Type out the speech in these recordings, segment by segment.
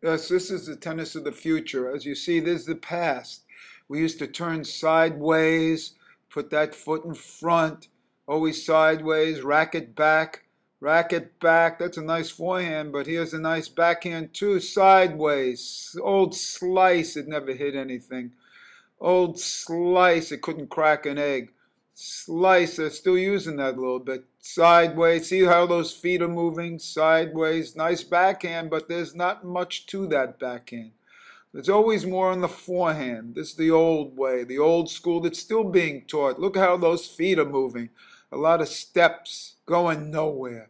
Yes, this is the tennis of the future. As you see, this is the past. We used to turn sideways, put that foot in front, always sideways, racket back, racket back. That's a nice forehand, but here's a nice backhand too, sideways. Old slice, it never hit anything. Old slice, it couldn't crack an egg. Slice, they're still using that a little bit. Sideways, see how those feet are moving? Sideways, nice backhand, but there's not much to that backhand. There's always more on the forehand. This is the old way, the old school that's still being taught. Look how those feet are moving. A lot of steps going nowhere.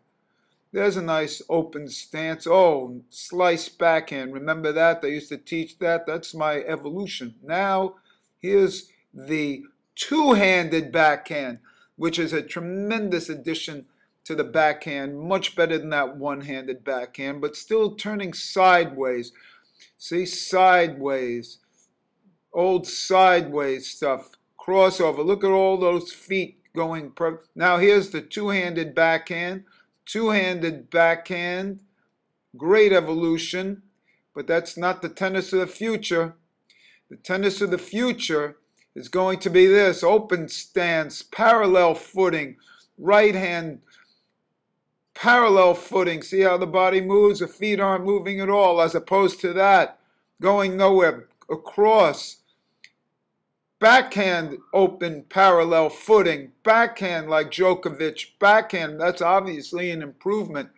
There's a nice open stance. Oh, slice backhand. Remember that? They used to teach that. That's my evolution. Now, here's the two-handed backhand, which is a tremendous addition to the backhand, much better than that one-handed backhand, but still turning sideways. See, sideways, old sideways stuff, crossover. Look at all those feet going. Now here's the two-handed backhand, great evolution, but that's not the tennis of the future. The tennis of the future is going to be this: open stance, parallel footing, right hand, parallel footing. See how the body moves? The feet aren't moving at all, as opposed to that, going nowhere, across. Backhand, open, parallel footing. Backhand like Djokovic. Backhand, that's obviously an improvement.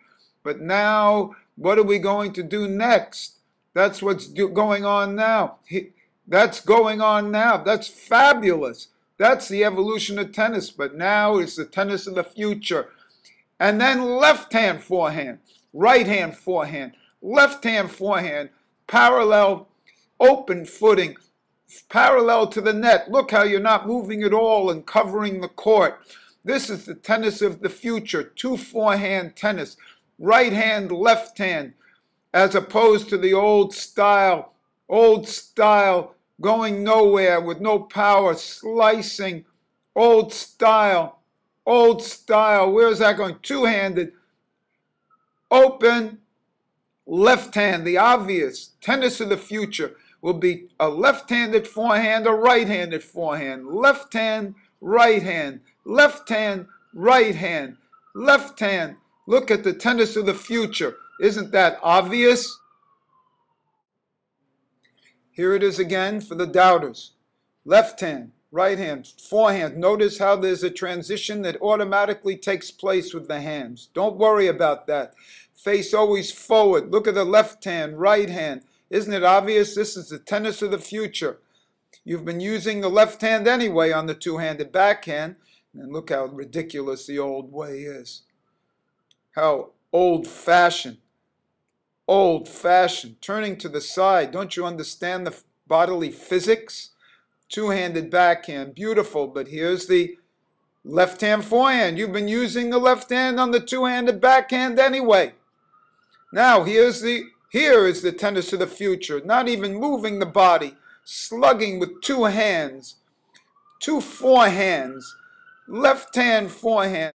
But now, what are we going to do next? That's what's going on now. That's going on now. That's fabulous. That's the evolution of tennis. But now it's the tennis of the future. And then left hand forehand, right hand forehand, left hand forehand, parallel, open footing, parallel to the net. Look how you're not moving at all and covering the court. This is the tennis of the future, two forehand tennis, right hand, left hand, as opposed to the old style, going nowhere with no power, slicing, old style, where's that going? Two-handed, open, left hand. The obvious tennis of the future will be a left-handed forehand, a right-handed forehand, left hand, right hand, left hand, right hand, left hand. Look at the tennis of the future. Isn't that obvious? Here it is again for the doubters. Left hand, right hand, forehand. Notice how there's a transition that automatically takes place with the hands. Don't worry about that. Face always forward. Look at the left hand, right hand. Isn't it obvious? This is the tennis of the future. You've been using the left hand anyway on the two-handed backhand. And look how ridiculous the old way is. How old-fashioned. Old-fashioned. Turning to the side. Don't you understand the bodily physics? Two-handed backhand. Beautiful. But here's the left-hand forehand. You've been using the left hand on the two-handed backhand anyway. Now, here is the tennis of the future. Not even moving the body. Slugging with two hands. Two forehands. Left hand forehand.